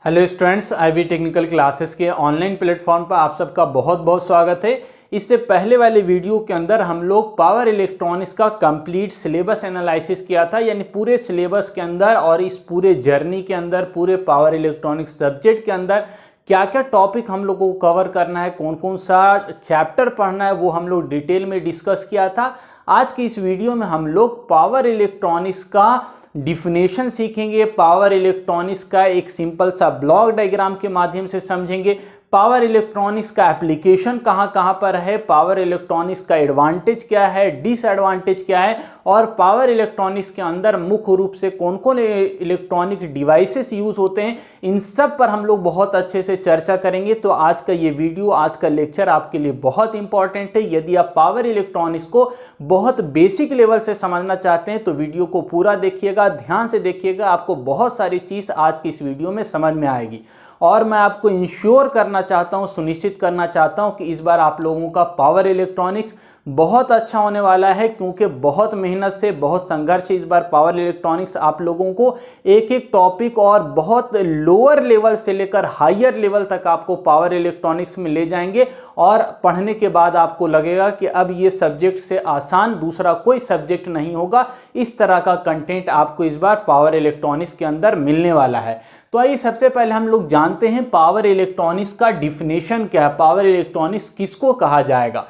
Hello students, IB technical classes के online platform पर आप सबका बहुत बहुत स्वागत है। इससे पहले वाले वीडियो के अंदर हम लोग पावर इलेक्ट्रॉनिक्स का कंप्लीट सिलेबस एनालिसिस किया था, यानी पूरे सिलेबस के अंदर और इस पूरे जर्नी के अंदर पूरे पावर इलेक्ट्रॉनिक्स सब्जेक्ट के अंदर क्या क्या टॉपिक हम लोगों को कवर करना है, कौन कौन सा चैप्टर पढ़ना है, वो हम लोग डिटेल में डिस्कस किया था। आज की इस वीडियो में हम लोग पावर इलेक्ट्रॉनिक्स का डिफिनेशन सीखेंगे, पावर इलेक्ट्रॉनिक्स का एक सिंपल सा ब्लॉक डायग्राम के माध्यम से समझेंगे, पावर इलेक्ट्रॉनिक्स का एप्लीकेशन कहाँ कहाँ पर है, पावर इलेक्ट्रॉनिक्स का एडवांटेज क्या है, डिसएडवांटेज क्या है, और पावर इलेक्ट्रॉनिक्स के अंदर मुख्य रूप से कौन कौन इलेक्ट्रॉनिक डिवाइसेस यूज होते हैं, इन सब पर हम लोग बहुत अच्छे से चर्चा करेंगे। तो आज का ये वीडियो, आज का लेक्चर आपके लिए बहुत इंपॉर्टेंट है। यदि आप पावर इलेक्ट्रॉनिक्स को बहुत बेसिक लेवल से समझना चाहते हैं तो वीडियो को पूरा देखिएगा, ध्यान से देखिएगा, आपको बहुत सारी चीज़ आज की इस वीडियो में समझ में आएगी। और मैं आपको इंश्योर करना चाहता हूं, सुनिश्चित करना चाहता हूं कि इस बार आप लोगों का पावर इलेक्ट्रॉनिक्स बहुत अच्छा होने वाला है, क्योंकि बहुत मेहनत से, बहुत संघर्ष इस बार पावर इलेक्ट्रॉनिक्स आप लोगों को एक एक टॉपिक और बहुत लोअर लेवल से लेकर हायर लेवल तक आपको पावर इलेक्ट्रॉनिक्स में ले जाएंगे। और पढ़ने के बाद आपको लगेगा कि अब ये सब्जेक्ट से आसान दूसरा कोई सब्जेक्ट नहीं होगा। इस तरह का कंटेंट आपको इस बार पावर इलेक्ट्रॉनिक्स के अंदर मिलने वाला है। तो आइए सबसे पहले हम लोग जानते हैं पावर इलेक्ट्रॉनिक्स का डिफिनेशन क्या है, पावर इलेक्ट्रॉनिक्स किसको कहा जाएगा।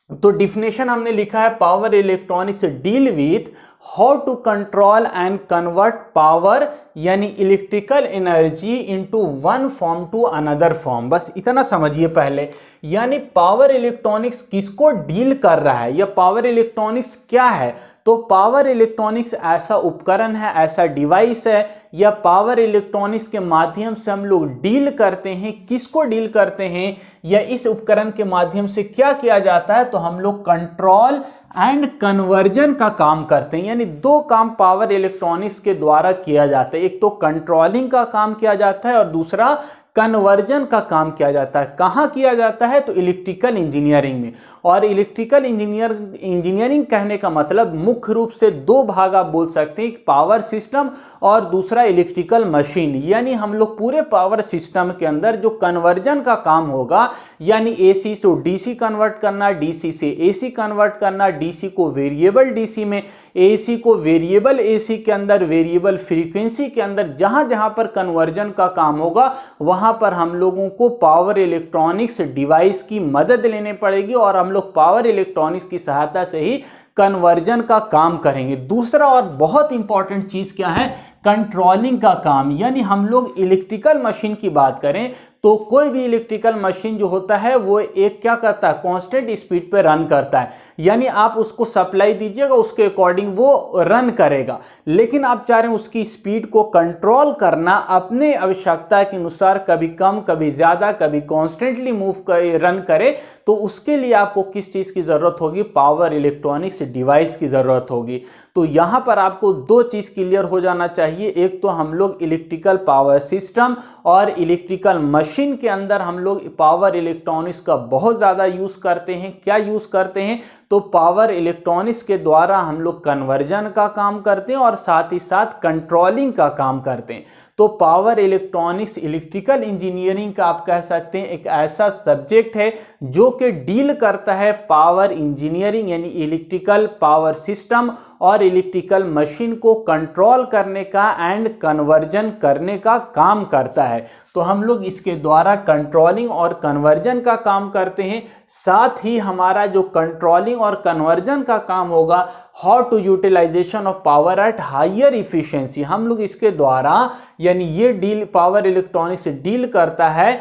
तो डिफिनेशन हमने लिखा है, power electronics deal with how to control and convert power यानी electrical energy into one form to another form. बस इतना समझिए पहले, यानी पावर इलेक्ट्रॉनिक्स किसको डील कर रहा है या पावर इलेक्ट्रॉनिक्स क्या है। तो पावर इलेक्ट्रॉनिक्स ऐसा उपकरण है, ऐसा डिवाइस है, या पावर इलेक्ट्रॉनिक्स के माध्यम से हम लोग डील करते हैं। किसको डील करते हैं या इस उपकरण के माध्यम से क्या किया जाता है, तो हम लोग कंट्रोल एंड कन्वर्जन का काम करते हैं। यानी दो काम पावर इलेक्ट्रॉनिक्स के द्वारा किया जाता है, एक तो कंट्रोलिंग का काम किया जाता है और दूसरा कन्वर्जन का काम किया जाता है। कहाँ किया जाता है, तो इलेक्ट्रिकल इंजीनियरिंग में। और इलेक्ट्रिकल इंजीनियरिंग कहने का मतलब मुख्य रूप से दो भाग आप बोल सकते हैं, एक पावर सिस्टम और दूसरा इलेक्ट्रिकल मशीन। यानी हम लोग पूरे पावर सिस्टम के अंदर जो कन्वर्जन का काम होगा, यानी एसी से डीसी कन्वर्ट करना, डीसी से एसी कन्वर्ट करना, डीसी को वेरिएबल डीसी में, एसी को वेरिएबल एसी के अंदर, वेरिएबल फ्रीक्वेंसी के अंदर, जहां जहां पर कन्वर्जन का काम होगा वहां पर हम लोगों को पावर इलेक्ट्रॉनिक्स डिवाइस की मदद लेनी पड़ेगी और हम लोग पावर इलेक्ट्रॉनिक्स की सहायता से ही कन्वर्जन का काम करेंगे। दूसरा और बहुत इंपॉर्टेंट चीज क्या है, कंट्रोलिंग का काम। यानी हम लोग इलेक्ट्रिकल मशीन की बात करें तो कोई भी इलेक्ट्रिकल मशीन जो होता है वो एक क्या करता है, कांस्टेंट स्पीड पे रन करता है। यानी आप उसको सप्लाई दीजिएगा, उसके अकॉर्डिंग वो रन करेगा। लेकिन आप चाह रहे हैं उसकी स्पीड को कंट्रोल करना अपने आवश्यकता के अनुसार, कभी कम कभी ज्यादा, कभी कॉन्स्टेंटली रन करे, तो उसके लिए आपको किस चीज की जरूरत होगी, पावर इलेक्ट्रॉनिक्स डिवाइस की जरूरत होगी। तो यहां पर आपको दो चीज क्लियर हो जाना चाहिए, एक तो हम लोग इलेक्ट्रिकल पावर सिस्टम और इलेक्ट्रिकल मशीन के अंदर हम लोग पावर इलेक्ट्रॉनिक्स का बहुत ज्यादा यूज करते हैं। क्या यूज करते हैं, तो पावर इलेक्ट्रॉनिक्स के द्वारा हम लोग कन्वर्जन का काम करते हैं और साथ ही साथ कंट्रोलिंग का काम करते हैं। तो पावर इलेक्ट्रॉनिक्स इलेक्ट्रिकल इंजीनियरिंग का आप कह सकते हैं एक ऐसा सब्जेक्ट है जो कि डील करता है पावर इंजीनियरिंग यानी इलेक्ट्रिकल पावर सिस्टम और इलेक्ट्रिकल मशीन को कंट्रोल करने का एंड कन्वर्जन करने का काम करता है। तो हम लोग इसके द्वारा कंट्रोलिंग और कन्वर्जन का काम करते हैं। साथ ही हमारा जो कंट्रोलिंग और कन्वर्जन का काम होगा, how to utilization of power at higher efficiency, हम लोग इसके द्वारा, यानी ये डील पावर इलेक्ट्रॉनिक्स डील करता है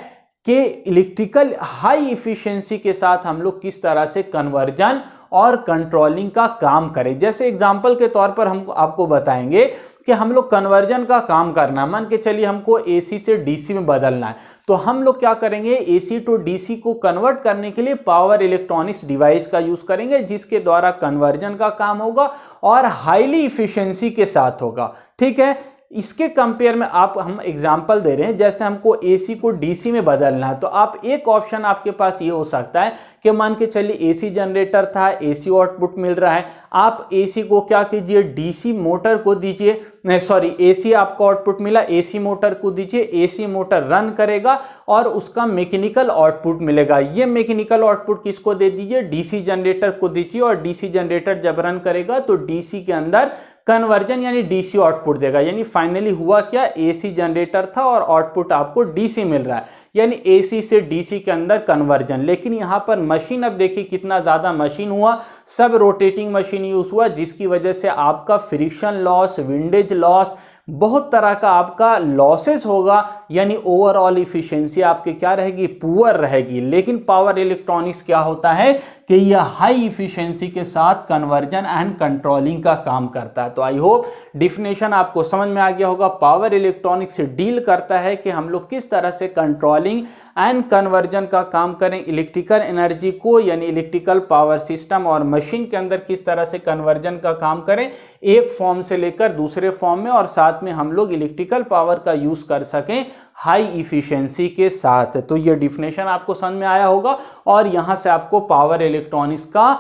कि इलेक्ट्रिकल हाई इफिशिएंसी के साथ हम लोग किस तरह से कन्वर्जन और कंट्रोलिंग का काम करें। जैसे एग्जांपल के तौर पर हम आपको बताएंगे कि हम लोग कन्वर्जन का काम करना, मान के चलिए हमको एसी से डीसी में बदलना है, तो हम लोग क्या करेंगे, एसी टू डीसी को कन्वर्ट करने के लिए पावर इलेक्ट्रॉनिक्स डिवाइस का यूज करेंगे, जिसके द्वारा कन्वर्जन का काम होगा और हाईली इफिशिएंसी के साथ होगा। ठीक है, इसके कंपेयर में आप हम एग्जांपल दे रहे हैं, जैसे हमको एसी को डीसी में बदलना है, तो आप एक ऑप्शन आपके पास ये हो सकता है कि मान के चलिए एसी जनरेटर था, एसी आउटपुट मिल रहा है, आप एसी को क्या कीजिए, डीसी मोटर को दीजिए, सॉरी एसी आपको आउटपुट मिला, एसी मोटर को दीजिए, एसी मोटर रन करेगा और उसका मैकेनिकल आउटपुट मिलेगा। ये मैकेनिकल आउटपुट किसको दे दीजिए, डीसी जनरेटर को दीजिए, और डीसी जनरेटर जब रन करेगा तो डीसी के अंदर कन्वर्जन यानी डीसी आउटपुट देगा। यानी फाइनली हुआ क्या, एसी जनरेटर था और आउटपुट आपको डीसी मिल रहा है, यानी एसी से डीसी के अंदर कन्वर्जन। लेकिन यहाँ पर मशीन, अब देखिए कितना ज़्यादा मशीन हुआ, सब रोटेटिंग मशीन यूज हुआ, जिसकी वजह से आपका फ्रिक्शन लॉस, विंडेज लॉस, बहुत तरह का आपका लॉसेस होगा, यानी ओवरऑल इफिशिएंसी आपकी क्या रहेगी, पुअर रहेगी। लेकिन पावर इलेक्ट्रॉनिक्स क्या होता है कि यह हाई इफिशिएंसी के साथ कन्वर्जन एंड कंट्रोलिंग का काम करता है। तो आई होप डिफिनेशन आपको समझ में आ गया होगा। पावर इलेक्ट्रॉनिक्स से डील करता है कि हम लोग किस तरह से कंट्रोलिंग एंड कन्वर्जन का काम करें, इलेक्ट्रिकल एनर्जी को यानी इलेक्ट्रिकल पावर सिस्टम और मशीन के अंदर किस तरह से कन्वर्जन का काम करें, एक फॉर्म से लेकर दूसरे फॉर्म में, और साथ में हम लोग इलेक्ट्रिकल पावर का यूज कर सकें हाई इफिशिएंसी के साथ। तो ये डिफिनेशन आपको समझ में आया होगा और यहां से आपको पावर इलेक्ट्रॉनिक्स का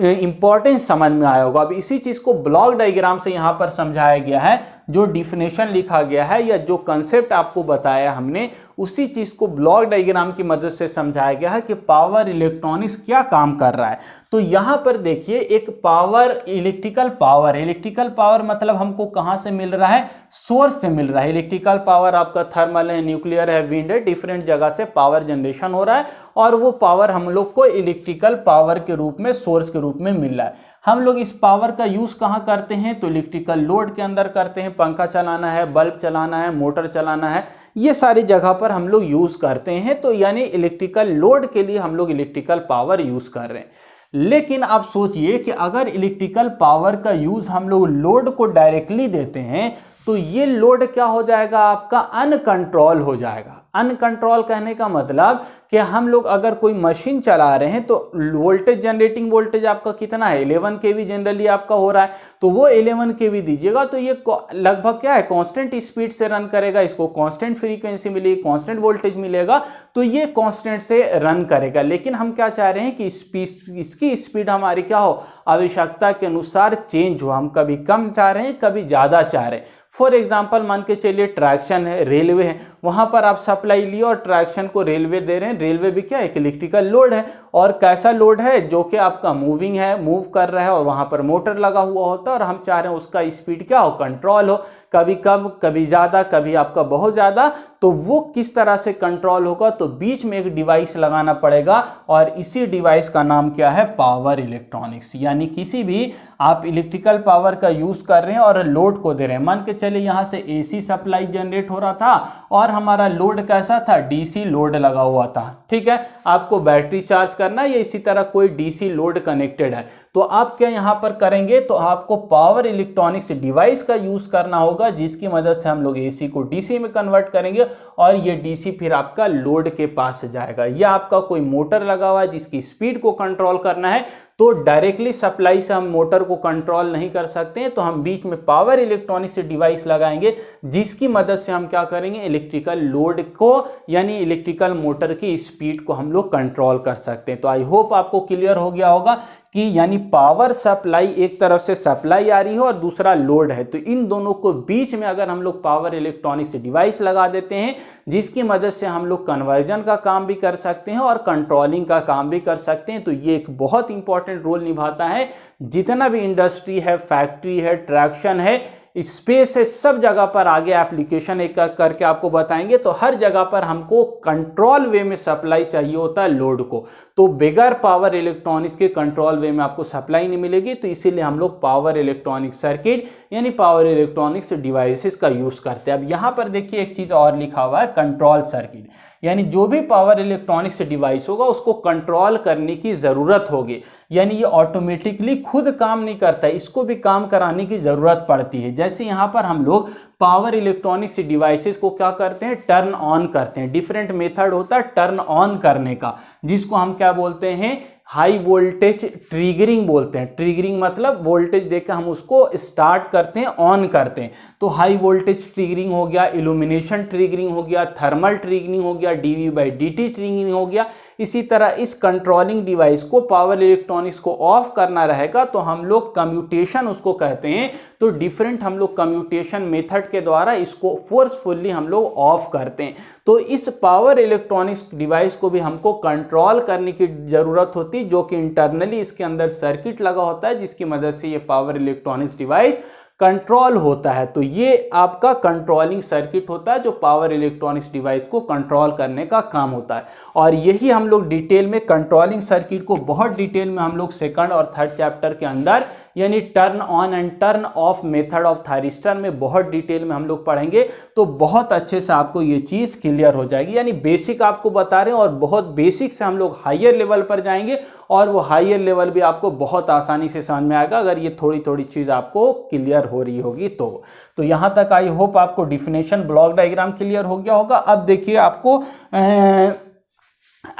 इंपॉर्टेंस समझ में आया होगा। अब इसी चीज को ब्लॉक डायग्राम से यहां पर समझाया गया है, जो डिफिनेशन लिखा गया है या जो कंसेप्ट आपको बताया हमने, उसी चीज को ब्लॉक डायग्राम की मदद से समझाया गया है कि पावर इलेक्ट्रॉनिक्स क्या काम कर रहा है। तो यहां पर देखिए एक पावर, इलेक्ट्रिकल पावर मतलब हमको कहां से मिल रहा है, सोर्स से मिल रहा है। इलेक्ट्रिकल पावर आपका थर्मल है, न्यूक्लियर है, विंड है, डिफरेंट जगह से पावर जनरेशन हो रहा है और वो पावर हम लोग को इलेक्ट्रिकल पावर के रूप में, सोर्स के रूप में मिल रहा है। हम लोग इस पावर का यूज कहां करते हैं, तो इलेक्ट्रिकल लोड के अंदर करते हैं। पंखा चलाना है, बल्ब चलाना है, मोटर चलाना है, ये सारी जगह पर हम लोग यूज करते हैं। तो यानी इलेक्ट्रिकल लोड के लिए हम लोग इलेक्ट्रिकल पावर यूज कर रहे हैं। लेकिन आप सोचिए कि अगर इलेक्ट्रिकल पावर का यूज हम लोग लोड को डायरेक्टली देते हैं तो ये लोड क्या हो जाएगा, आपका अनकंट्रोल हो जाएगा। अनकंट्रोल कहने का मतलब कि हम लोग अगर कोई मशीन चला रहे हैं तो वोल्टेज, जनरेटिंग वोल्टेज आपका कितना है, 11 kV जनरली आपका हो रहा है, तो वो 11 kV दीजिएगा तो ये लगभग क्या है, कांस्टेंट स्पीड से रन करेगा, इसको कांस्टेंट फ्रीक्वेंसी मिलेगी, कांस्टेंट वोल्टेज मिलेगा, तो ये कांस्टेंट से रन करेगा। लेकिन हम क्या चाह रहे हैं कि इसकी स्पीड हमारी क्या हो, आवश्यकता के अनुसार चेंज हो। हम कभी कम चाह रहे हैं, कभी ज़्यादा चाह रहे हैं। फॉर एग्जाम्पल मान के चलिए ट्रैक्शन है, रेलवे है, वहां पर आप सप्लाई लिए और ट्रैक्शन को रेलवे दे रहे हैं। रेलवे भी क्या है, एक इलेक्ट्रिकल लोड है, और कैसा लोड है, जो कि आपका मूविंग है, मूव कर रहा है, और वहां पर मोटर लगा हुआ होता है और हम चाह रहे हैं उसका स्पीड क्या हो, कंट्रोल हो, कभी कम, कभी ज़्यादा, कभी आपका बहुत ज़्यादा। तो वो किस तरह से कंट्रोल होगा, तो बीच में एक डिवाइस लगाना पड़ेगा और इसी डिवाइस का नाम क्या है, पावर इलेक्ट्रॉनिक्स। यानी किसी भी आप इलेक्ट्रिकल पावर का यूज़ कर रहे हैं और लोड को दे रहे हैं। मान के चलिए यहाँ से एसी सप्लाई जनरेट हो रहा था और हमारा लोड कैसा था, डीसी लोड लगा हुआ था, ठीक है। आपको बैटरी चार्ज करना है या इसी तरह कोई डीसी लोड कनेक्टेड है, तो आप क्या यहाँ पर करेंगे, तो आपको पावर इलेक्ट्रॉनिक्स डिवाइस का यूज़ करना होगा, जिसकी मदद से हम लोग एसी को डीसी में कन्वर्ट करेंगे और ये डीसी फिर आपका लोड के पास जाएगा। या आपका कोई मोटर लगा हुआ है जिसकी स्पीड को कंट्रोल करना है, तो डायरेक्टली सप्लाई से हम मोटर को कंट्रोल नहीं कर सकते हैं, तो हम बीच में पावर इलेक्ट्रॉनिक्स डिवाइस लगाएंगे, जिसकी मदद से हम क्या करेंगे, इलेक्ट्रिकल लोड को यानी इलेक्ट्रिकल मोटर की स्पीड को हम लोग कंट्रोल कर सकते हैं। तो आई होप आपको क्लियर हो गया होगा कि यानी पावर सप्लाई, एक तरफ से सप्लाई आ रही है और दूसरा लोड है, तो इन दोनों को बीच में अगर हम लोग पावर इलेक्ट्रॉनिक्स डिवाइस लगा देते हैं, जिसकी मदद से हम लोग कन्वर्जन का काम भी कर सकते हैं और कंट्रोलिंग का काम भी कर सकते हैं, तो ये एक बहुत इंपॉर्टेंट रोल निभाता है। जितना भी इंडस्ट्री है, फैक्ट्री है, ट्रैक्शन है, स्पेस है, सब जगह पर आगे एप्लीकेशन एक करके आपको बताएंगे। तो हर जगह पर हमको कंट्रोल वे में सप्लाई चाहिए होता है लोड को, तो बगैर पावर इलेक्ट्रॉनिक्स के कंट्रोल वे में आपको सप्लाई नहीं मिलेगी। तो इसीलिए हम लोग पावर इलेक्ट्रॉनिक सर्किट यानी पावर इलेक्ट्रॉनिक्स डिवाइसेस का यूज करते हैं। अब यहाँ पर देखिए एक चीज और लिखा हुआ है, कंट्रोल सर्किट, यानी जो भी पावर इलेक्ट्रॉनिक्स डिवाइस होगा उसको कंट्रोल करने की जरूरत होगी, यानी ये ऑटोमेटिकली खुद काम नहीं करता है, इसको भी काम कराने की जरूरत पड़ती है। जैसे यहाँ पर हम लोग पावर इलेक्ट्रॉनिक्स डिवाइसेस को क्या करते हैं, टर्न ऑन करते हैं। डिफरेंट मेथड होता है टर्न ऑन करने का, जिसको हम क्या बोलते हैं, हाई वोल्टेज ट्रिगरिंग बोलते हैं। ट्रिगरिंग मतलब वोल्टेज देकर हम उसको स्टार्ट करते हैं, ऑन करते हैं। तो हाई वोल्टेज ट्रिगरिंग हो गया, इल्यूमिनेशन ट्रिगरिंग हो गया, थर्मल ट्रिगरिंग हो गया, dV/dt ट्रिगरिंग हो गया। इसी तरह इस कंट्रोलिंग डिवाइस को पावर इलेक्ट्रॉनिक्स को ऑफ करना रहेगा तो हम लोग कम्यूटेशन उसको कहते हैं। तो डिफरेंट हम लोग कम्यूटेशन मेथड के द्वारा इसको फोर्सफुली हम लोग ऑफ करते हैं। तो इस पावर इलेक्ट्रॉनिक्स डिवाइस को भी हमको कंट्रोल करने की जरूरत होती है, जो कि इंटरनली इसके अंदर सर्किट लगा होता है जिसकी मदद से ये पावर इलेक्ट्रॉनिक्स डिवाइस कंट्रोल होता है। तो ये आपका कंट्रोलिंग सर्किट होता है जो पावर इलेक्ट्रॉनिक्स डिवाइस को कंट्रोल करने का काम होता है। और यही हम लोग डिटेल में कंट्रोलिंग सर्किट को बहुत डिटेल में हम लोग सेकंड और थर्ड चैप्टर के अंदर यानी turn on and turn off method of thyristor में बहुत डिटेल में हम लोग पढ़ेंगे। तो बहुत अच्छे से आपको ये चीज़ क्लियर हो जाएगी। यानी बेसिक आपको बता रहे हैं और बहुत बेसिक से हम लोग हायर लेवल पर जाएंगे और वो हायर लेवल भी आपको बहुत आसानी से समझ में आएगा अगर ये थोड़ी थोड़ी चीज़ आपको क्लियर हो रही होगी। तो यहाँ तक आई होप आपको डिफिनेशन ब्लॉक डायग्राम क्लियर हो गया होगा। अब देखिए आपको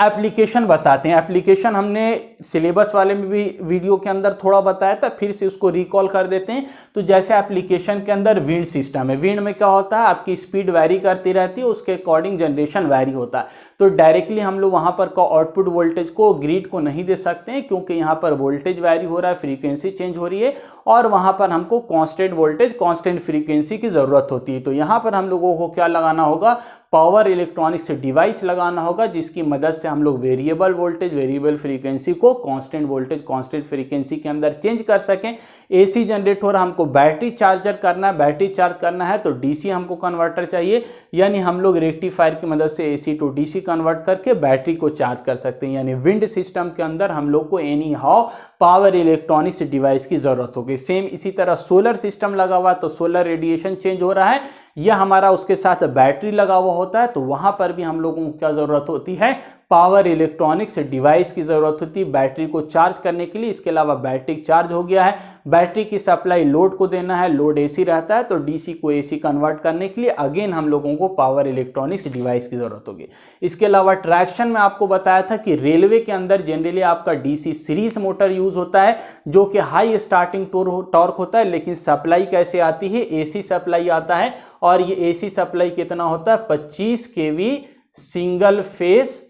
एप्लीकेशन बताते हैं। एप्लीकेशन हमने सिलेबस वाले में भी वीडियो के अंदर थोड़ा बताया था, फिर से उसको रिकॉल कर देते हैं। तो जैसे एप्लीकेशन के अंदर विंड सिस्टम है, विंड में क्या होता है आपकी स्पीड वैरी करती रहती है, उसके अकॉर्डिंग जनरेशन वैरी होता है। तो डायरेक्टली हम लोग वहाँ पर का आउटपुट वोल्टेज को ग्रिड को नहीं दे सकते हैं क्योंकि यहाँ पर वोल्टेज वैरी हो रहा है, फ्रीक्वेंसी चेंज हो रही है और वहाँ पर हमको कांस्टेंट वोल्टेज कांस्टेंट फ्रीक्वेंसी की ज़रूरत होती है। तो यहाँ पर हम लोगों को क्या लगाना होगा, पावर इलेक्ट्रॉनिक्स डिवाइस लगाना होगा जिसकी मदद से हम लोग वेरिएबल वोल्टेज वेरिएबल फ्रीक्वेंसी को कांस्टेंट वोल्टेज कांस्टेंट फ्रीक्वेंसी के अंदर चेंज कर सकें। एसी जनरेटर हमको बैटरी चार्जर करना है, बैटरी चार्ज करना है तो डीसी हमको कन्वर्टर चाहिए, यानी हम लोग रेक्टिफायर की मदद से एसी टू डीसी कन्वर्ट करके बैटरी को चार्ज कर सकते हैं। यानी विंड सिस्टम के अंदर हम लोग को any how power electronics device की जरूरत होगी। सेम इसी तरह सोलर सिस्टम लगा हुआ तो सोलर रेडिएशन चेंज हो रहा है या हमारा उसके साथ बैटरी लगा हुआ होता है तो वहां पर भी हम लोगों को क्या जरूरत होती है, पावर इलेक्ट्रॉनिक्स डिवाइस की जरूरत होती है बैटरी को चार्ज करने के लिए। इसके अलावा बैटरी चार्ज हो गया है, बैटरी की सप्लाई लोड को देना है, लोड एसी रहता है तो डीसी को एसी कन्वर्ट करने के लिए अगेन हम लोगों को पावर इलेक्ट्रॉनिक्स डिवाइस की जरूरत होगी। इसके अलावा ट्रैक्शन में आपको बताया था कि रेलवे के अंदर जनरली आपका डीसी सीरीज मोटर यूज होता है जो कि हाई स्टार्टिंग टॉर्क होता है, लेकिन सप्लाई कैसे आती है, एसी सप्लाई आता है और ये एसी सप्लाई कितना होता है 25 केवी सिंगल फेस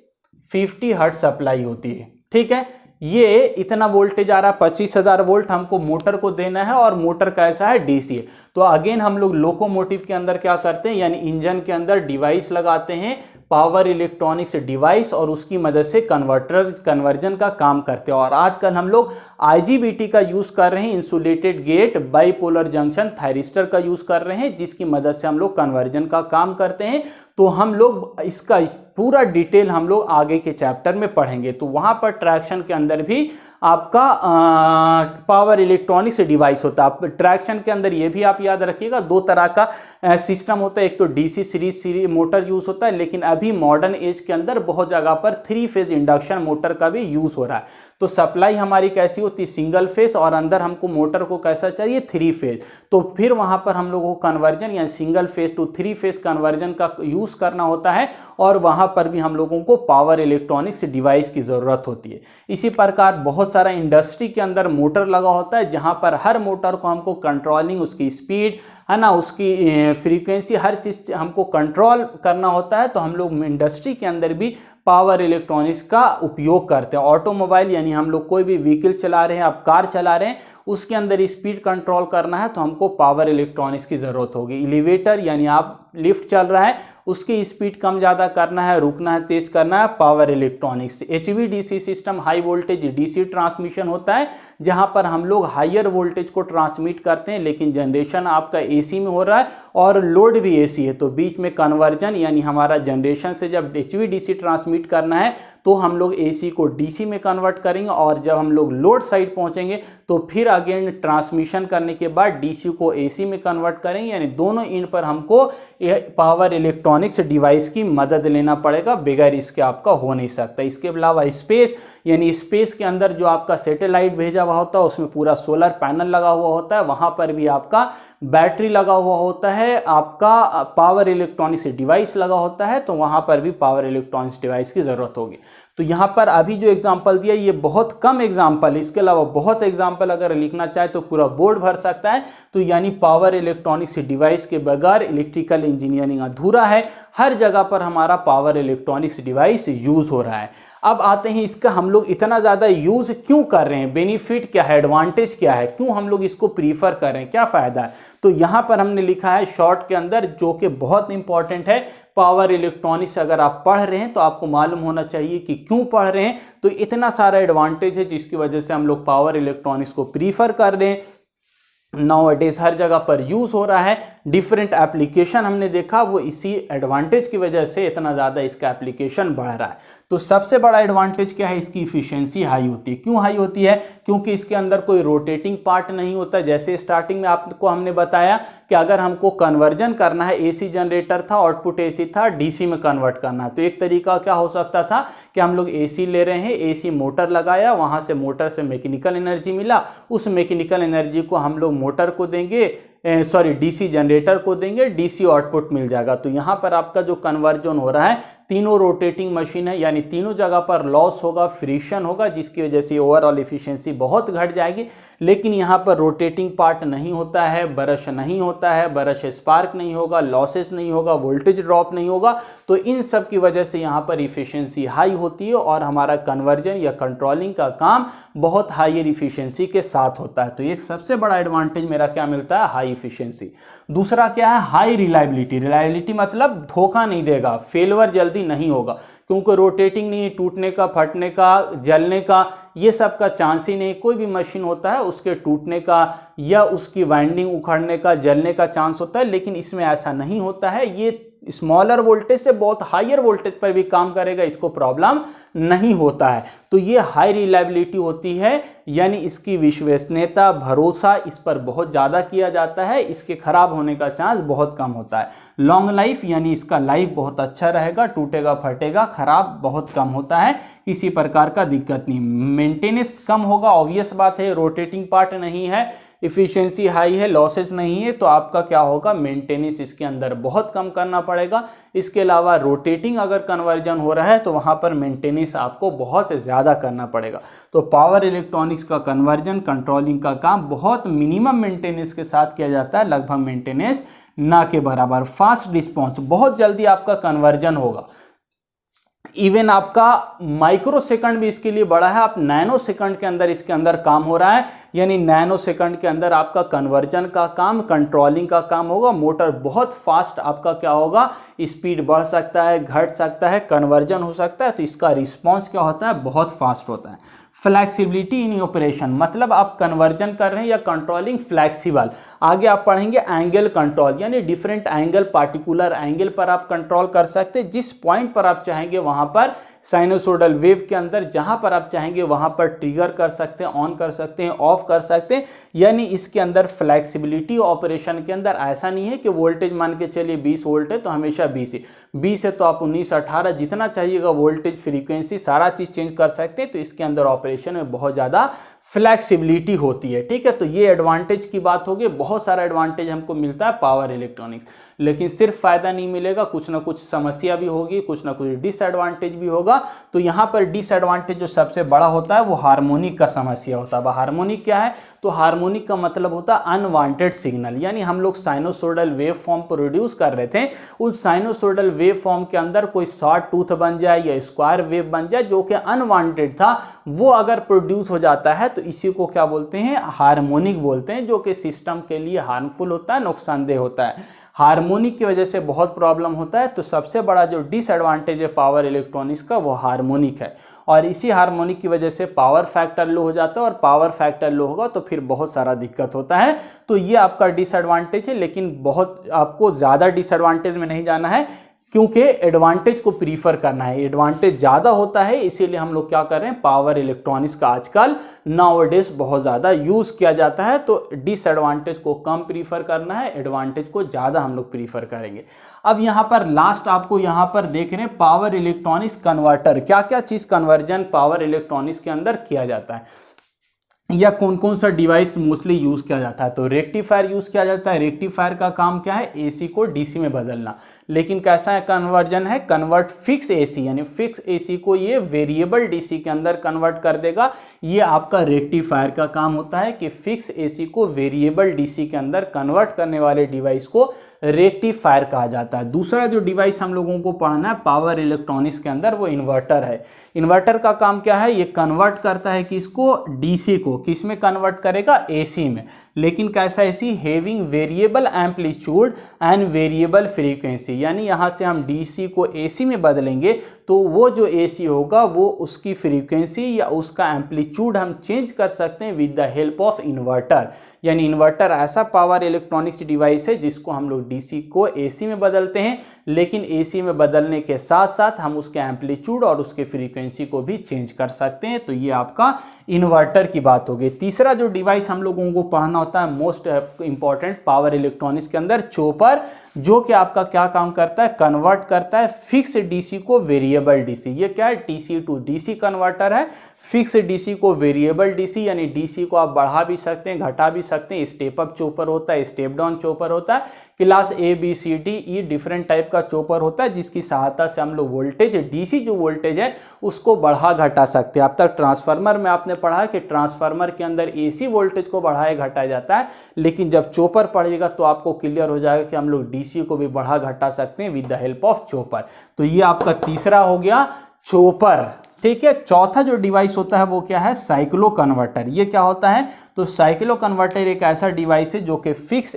50 हर्ट्ज सप्लाई होती है। ठीक है, ये इतना वोल्टेज आ रहा है 25,000 वोल्ट हमको मोटर को देना है और मोटर कैसा है डीसी है। तो अगेन हम लोग लोकोमोटिव के अंदर क्या करते हैं, यानी इंजन के अंदर डिवाइस लगाते हैं पावर इलेक्ट्रॉनिक्स डिवाइस और उसकी मदद से कन्वर्जन का काम करते हैं। और आजकल हम लोग आईजीबीटी का यूज कर रहे हैं, insulated gate bipolar junction thyristor का यूज कर रहे हैं जिसकी मदद से हम लोग कन्वर्जन का काम करते हैं। तो हम लोग इसका पूरा डिटेल हम लोग आगे के चैप्टर में पढ़ेंगे। तो वहां पर ट्रैक्शन के अंदर भी आपका पावर इलेक्ट्रॉनिक्स डिवाइस होता है। ट्रैक्शन के अंदर ये भी आप याद रखिएगा, दो तरह का सिस्टम होता है, एक तो डीसी सीरीज मोटर यूज होता है, लेकिन अभी मॉडर्न एज के अंदर बहुत जगह पर 3 फेज इंडक्शन मोटर का भी यूज हो रहा है। तो सप्लाई हमारी कैसी होती है सिंगल फेज और अंदर हमको मोटर को कैसा चाहिए 3 फेज। तो फिर वहां पर हम लोगों को कन्वर्जन या single phase two 3 phase conversion का यूज करना होता है और वहां पर भी हम लोगों को पावर इलेक्ट्रॉनिक्स डिवाइस की जरूरत होती है। इसी प्रकार बहुत सारा इंडस्ट्री के अंदर मोटर लगा होता है जहां पर हर मोटर को हमको कंट्रोलिंग उसकी स्पीड है ना, उसकी फ्रीक्वेंसी हर चीज हमको कंट्रोल करना होता है। तो हम लोग इंडस्ट्री के अंदर भी पावर इलेक्ट्रॉनिक्स का उपयोग करते हैं। ऑटोमोबाइल यानी हम लोग कोई भी व्हीकल चला रहे हैं, आप कार चला रहे हैं, उसके अंदर स्पीड कंट्रोल करना है तो हमको पावर इलेक्ट्रॉनिक्स की जरूरत होगी। एलिवेटर यानी आप लिफ्ट चल रहा है उसकी स्पीड कम ज़्यादा करना है, रुकना है, तेज करना है, power electronics. HVDC system high voltage DC transmission होता है जहां पर हम लोग हायर वोल्टेज को ट्रांसमिट करते हैं लेकिन जनरेशन आपका एसी में हो रहा है और लोड भी एसी है। तो बीच में कन्वर्जन यानी हमारा जनरेशन से जब HVDC ट्रांसमिट करना है तो हम लोग एसी को डीसी में कन्वर्ट करेंगे और जब हम लोग लोड साइड पहुंचेंगे तो फिर अगेन ट्रांसमिशन करने के बाद डीसी को एसी में कन्वर्ट करेंगे। यानी दोनों इन पर हमको पावर इलेक्ट्रॉनिक्स डिवाइस की मदद लेना पड़ेगा, बगैर इसके आपका हो नहीं सकता। इसके अलावा स्पेस यानी स्पेस के अंदर जो आपका सैटेलाइट भेजा हुआ होता है उसमें पूरा सोलर पैनल लगा हुआ होता है, वहां पर भी आपका बैटरी लगा हुआ होता है, आपका पावर इलेक्ट्रॉनिक्स डिवाइस लगा होता है तो वहां पर भी पावर इलेक्ट्रॉनिक्स डिवाइस की जरूरत होगी। तो यहाँ पर अभी जो एग्जाम्पल दिया ये बहुत कम एग्जाम्पल, इसके अलावा बहुत एग्जाम्पल अगर लिखना चाहे तो पूरा बोर्ड भर सकता है। तो यानी पावर इलेक्ट्रॉनिक्स डिवाइस के बगैर इलेक्ट्रिकल इंजीनियरिंग अधूरा है। हर जगह पर हमारा पावर इलेक्ट्रॉनिक्स डिवाइस यूज हो रहा है। अब आते हैं इसका हम लोग इतना ज़्यादा यूज क्यों कर रहे हैं, बेनिफिट क्या है, एडवांटेज क्या है, क्यों हम लोग इसको प्रीफर कर रहे हैं, क्या फ़ायदा है। तो यहाँ पर हमने लिखा है शॉर्ट के अंदर, जो कि बहुत इंपॉर्टेंट है। पावर इलेक्ट्रॉनिक्स अगर आप पढ़ रहे हैं तो आपको मालूम होना चाहिए कि क्यों पढ़ रहे हैं। तो इतना सारा एडवांटेज है जिसकी वजह से हम लोग पावर इलेक्ट्रॉनिक्स को प्रीफर कर रहे हैं। नाउअडेज हर जगह पर यूज हो रहा है। डिफरेंट एप्लीकेशन हमने देखा, वो इसी एडवांटेज की वजह से इतना ज़्यादा इसका एप्लीकेशन बढ़ रहा है। तो सबसे बड़ा एडवांटेज क्या है, इसकी इफिशिएंसी हाई होती है। क्यों हाई होती है, क्योंकि इसके अंदर कोई रोटेटिंग पार्ट नहीं होता। जैसे स्टार्टिंग में आपको हमने बताया कि अगर हमको कन्वर्जन करना है, एसी जनरेटर था, आउटपुट एसी था, डीसी में कन्वर्ट करना है, तो एक तरीका क्या हो सकता था कि हम लोग एसी ले रहे हैं, एसी मोटर लगाया, वहां से मोटर से मैकेनिकल एनर्जी मिला, उस मैकेनिकल एनर्जी को हम लोग मोटर को देंगे, डीसी जनरेटर को देंगे, डीसी आउटपुट मिल जाएगा। तो यहाँ पर आपका जो कन्वर्जन हो रहा है, तीनों रोटेटिंग मशीन है, यानी तीनों जगह पर लॉस होगा, फ्रिक्शन होगा, जिसकी वजह से ओवरऑल एफिशिएंसी बहुत घट जाएगी। लेकिन यहाँ पर रोटेटिंग पार्ट नहीं होता है, ब्रश नहीं होता है, ब्रश स्पार्क नहीं होगा, लॉसेस नहीं होगा, वोल्टेज ड्रॉप नहीं होगा। तो इन सब की वजह से यहाँ पर एफिशिएंसी हाई होती है और हमारा कन्वर्जन या कंट्रोलिंग का काम बहुत हायर एफिशिएंसी के साथ होता है। तो एक सबसे बड़ा एडवांटेज मेरा क्या मिलता है, हाई एफिशिएंसी। दूसरा क्या है, हाई रिलायबिलिटी। रिलायबिलिटी मतलब धोखा नहीं देगा, फेलवर जल्दी नहीं होगा, क्योंकि रोटेटिंग नहीं, टूटने का, फटने का, जलने का, ये सब का चांस ही नहीं। कोई भी मशीन होता है उसके टूटने का या उसकी वाइंडिंग उखड़ने का, जलने का चांस होता है, लेकिन इसमें ऐसा नहीं होता है। ये स्मॉलर वोल्टेज से बहुत हायर वोल्टेज पर भी काम करेगा, इसको प्रॉब्लम नहीं होता है। तो ये हाई रिलायबिलिटी होती है, यानी इसकी विश्वसनीयता, भरोसा इस पर बहुत ज़्यादा किया जाता है, इसके खराब होने का चांस बहुत कम होता है। लॉन्ग लाइफ, यानी इसका लाइफ बहुत अच्छा रहेगा, टूटेगा फटेगा खराब बहुत कम होता है, किसी प्रकार का दिक्कत नहीं। मेंटेनेंस कम होगा, ऑब्वियस बात है, रोटेटिंग पार्ट नहीं है, इफिशिएंसी हाई है, लॉसेस नहीं है, तो आपका क्या होगा, मेंटेनेंस इसके अंदर बहुत कम करना पड़ेगा। इसके अलावा रोटेटिंग अगर कन्वर्जन हो रहा है तो वहाँ पर मेंटेनेंस आपको बहुत ज़्यादा करना पड़ेगा। तो पावर इलेक्ट्रॉनिक्स का कन्वर्जन कंट्रोलिंग का काम बहुत मिनिमम मेंटेनेंस के साथ किया जाता है, लगभग मेंटेनेंस ना के बराबर। फास्ट रिस्पॉन्स, बहुत जल्दी आपका कन्वर्जन होगा। इवन आपका माइक्रो सेकंड भी इसके लिए बड़ा है, आप नैनो सेकंड के अंदर इसके अंदर काम हो रहा है, यानी नैनो सेकंड के अंदर आपका कन्वर्जन का काम, कंट्रोलिंग का काम होगा। मोटर बहुत फास्ट आपका क्या होगा, स्पीड बढ़ सकता है, घट सकता है, कन्वर्जन हो सकता है, तो इसका रिस्पॉन्स क्या होता है, बहुत फास्ट होता है। फ्लैक्सिबिलिटी इन ऑपरेशन, मतलब आप कन्वर्जन कर रहे हैं या कंट्रोलिंग फ्लैक्सिबल। आगे आप पढ़ेंगे एंगल कंट्रोल, यानी डिफरेंट एंगल, पार्टिकुलर एंगल पर आप कंट्रोल कर सकते हैं। जिस पॉइंट पर आप चाहेंगे वहां पर साइनोसोडल वेव के अंदर, जहां पर आप चाहेंगे वहां पर ट्रिगर कर सकते हैं, ऑन कर सकते हैं, ऑफ कर सकते हैं। यानी इसके अंदर फ्लैक्सिबिलिटी ऑपरेशन के अंदर ऐसा नहीं है कि वोल्टेज मान के चलिए 20 वोल्ट है तो हमेशा 20 है तो आप 19, 18 जितना चाहिएगा वोल्टेज, फ्रीक्वेंसी, सारा चीज़ चेंज कर सकते हैं। तो इसके अंदर ऑपरेशन में बहुत ज़्यादा फ्लैक्सिबिलिटी होती है। ठीक है, तो ये एडवांटेज की बात होगी। बहुत सारा एडवांटेज हमको मिलता है पावर इलेक्ट्रॉनिक्स, लेकिन सिर्फ फायदा नहीं मिलेगा, कुछ ना कुछ समस्या भी होगी, कुछ ना कुछ डिसएडवांटेज भी होगा। तो यहाँ पर डिसएडवांटेज जो सबसे बड़ा होता है वो हार्मोनिक का समस्या होता है। हार्मोनिक क्या है, तो हार्मोनिक का मतलब होता है अनवांटेड सिग्नल, यानी हम लोग साइनोसोडल वेव फॉर्म प्रोड्यूस कर रहे थे, उस साइनोसोडल वेव फॉर्म के अंदर कोई शॉर्ट टूथ बन जाए या स्क्वायर वेव बन जाए जो कि अनवांटेड था, वो अगर प्रोड्यूस हो जाता है तो इसी को क्या बोलते हैं, हार्मोनिक बोलते हैं, जो कि सिस्टम के लिए हार्मफुल होता है, नुकसानदेह होता है। हार्मोनिक की वजह से बहुत प्रॉब्लम होता है। तो सबसे बड़ा जो डिसएडवांटेज है पावर इलेक्ट्रॉनिक्स का वो हार्मोनिक है, और इसी हार्मोनिक की वजह से पावर फैक्टर लो हो जाता है, और पावर फैक्टर लो होगा तो फिर बहुत सारा दिक्कत होता है। तो ये आपका डिसएडवांटेज है, लेकिन बहुत आपको ज़्यादा डिसएडवांटेज में नहीं जाना है, क्योंकि एडवांटेज को प्रीफर करना है। एडवांटेज ज़्यादा होता है, इसीलिए हम लोग क्या कर रहे हैं, पावर इलेक्ट्रॉनिक्स का आजकल नाउअडेज बहुत ज़्यादा यूज़ किया जाता है। तो डिसएडवांटेज को कम प्रीफर करना है, एडवांटेज को ज़्यादा हम लोग प्रीफर करेंगे। अब यहाँ पर लास्ट आपको यहाँ पर देख रहे हैं पावर इलेक्ट्रॉनिक्स कन्वर्टर, क्या क्या चीज़ कन्वर्जन पावर इलेक्ट्रॉनिक्स के अंदर किया जाता है। या कौन कौन सा डिवाइस मोस्टली यूज़ किया जाता है, तो रेक्टिफायर यूज़ किया जाता है। रेक्टिफायर का काम क्या है, एसी को डीसी में बदलना। लेकिन कैसा है कन्वर्जन है, कन्वर्ट फिक्स एसी, यानी फिक्स एसी को ये वेरिएबल डीसी के अंदर कन्वर्ट कर देगा। ये आपका रेक्टिफायर का काम होता है कि फिक्स एसी को वेरिएबल डीसी के अंदर कन्वर्ट करने वाले डिवाइस को रेक्टिफायर कहा जाता है। दूसरा जो डिवाइस हम लोगों को पढ़ना है पावर इलेक्ट्रॉनिक्स के अंदर, वो इन्वर्टर है। इन्वर्टर का काम क्या है, ये कन्वर्ट करता है किसको, डीसी को। किस में कन्वर्ट करेगा, एसी में। लेकिन कैसा AC, having variable amplitude and variable frequency, यानी यहाँ से हम डीसी को एसी में बदलेंगे तो वो जो एसी होगा वो उसकी फ्रीक्वेंसी या उसका एम्पलीट्यूड हम चेंज कर सकते हैं with the help of inverter. यानी इन्वर्टर ऐसा पावर इलेक्ट्रॉनिक्स डिवाइस है जिसको हम लोग डीसी को एसी में बदलते हैं, लेकिन एसी में बदलने के साथ साथ हम उसके एम्पलीट्यूड और उसके फ्रीक्वेंसी को भी चेंज कर सकते हैं। तो ये आपका इन्वर्टर की बात होगी। तीसरा जो डिवाइस हम लोगों को पढ़ना होता है मोस्ट इंपॉर्टेंट पावर इलेक्ट्रॉनिक्स के अंदर, चॉपर, जो कि आपका क्या काम करता है, कन्वर्ट करता है फिक्स डीसी को वेरिएबल डीसी। ये क्या है, डीसी टू डीसी कन्वर्टर है। फिक्स डीसी को वेरिएबल डीसी, यानी डीसी को आप बढ़ा भी सकते हैं, घटा भी सकते हैं। स्टेप अप चॉपर होता है, स्टेप डाउन चॉपर होता है, class A B C D E different type का चॉपर होता है, जिसकी सहायता से हम लोग वोल्टेज, डीसी जो वोल्टेज है उसको बढ़ा घटा सकते हैं। अब तक ट्रांसफार्मर में आपने पढ़ा है कि ट्रांसफार्मर के अंदर एसी वोल्टेज को बढ़ाया घटाया जाता है, लेकिन जब चॉपर पढ़ेगा तो आपको क्लियर हो जाएगा कि हम लोग डीसी को भी बढ़ा घटा सकते हैं with the help of chopper. तो ये आपका तीसरा हो गया चॉपर, ठीक है। चौथा जो डिवाइस होता है वो क्या है, साइक्लो कन्वर्टर। ये क्या होता है, तो साइक्लो कन्वर्टर एक ऐसा डिवाइस है जो कि फिक्स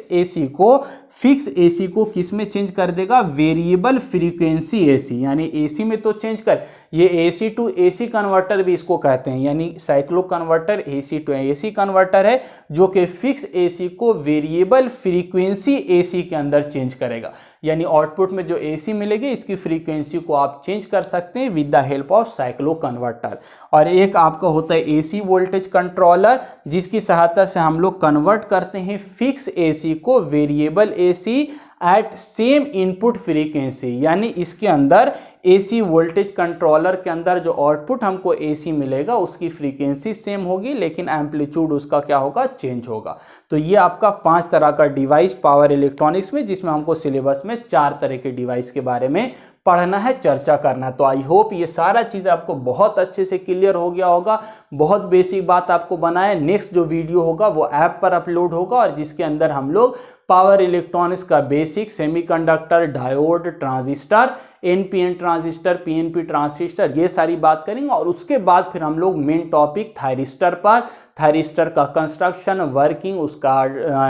एसी को किस में चेंज कर देगा, वेरिएबल फ्रीक्वेंसी एसी, यानी एसी में तो चेंज कर, ये एसी टू एसी कन्वर्टर भी इसको कहते हैं। यानी cycloconverter AC to AC converter है जो कि फिक्स एसी को वेरिएबल फ्रीक्वेंसी एसी के अंदर चेंज करेगा। यानी आउटपुट में जो एसी मिलेगी इसकी फ्रीक्वेंसी को आप चेंज कर सकते हैं with the help of cyclo converter. और एक आपका होता है एसी वोल्टेज कंट्रोलर, जिसकी सहायता से हम लोग कन्वर्ट करते हैं फिक्स एसी को variable AC at same input frequency. यानी इसके अंदर एसी वोल्टेज कंट्रोलर के अंदर जो आउटपुट हमको एसी मिलेगा उसकी फ्रीक्वेंसी सेम होगी, लेकिन एम्पलीट्यूड उसका क्या होगा, चेंज होगा। तो ये आपका 5 तरह का डिवाइस पावर इलेक्ट्रॉनिक्स में, जिसमें हमको सिलेबस में 4 तरह के डिवाइस के बारे में पढ़ना है, चर्चा करना है। तो आई होप ये सारा चीज़ आपको बहुत अच्छे से क्लियर हो गया होगा, बहुत बेसिक बात आपको बनाए। नेक्स्ट जो वीडियो होगा वो ऐप पर अपलोड होगा और जिसके अंदर हम लोग पावर इलेक्ट्रॉनिक्स का basic, semiconductor, diode, transistor, NPN transistor, PNP transistor, ये सारी बात करेंगे। और उसके बाद फिर हम लोग मेन टॉपिक थायरिस्टर पर, थायरिस्टर का कंस्ट्रक्शन, वर्किंग, उसका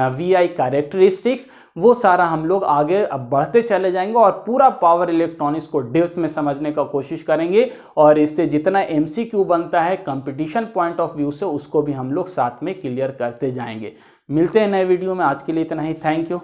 वीआई कैरेक्टरिस्टिक्स, वो सारा हम लोग आगे अब बढ़ते चले जाएंगे और पूरा पावर इलेक्ट्रॉनिक्स को डेप्थ में समझने का कोशिश करेंगे। और इससे जितना एमसीक्यू बनता है कंपटीशन पॉइंट ऑफ व्यू से, उसको भी हम लोग साथ में क्लियर करते जाएंगे। मिलते हैं नए वीडियो में, आज के लिए इतना ही। Thank you.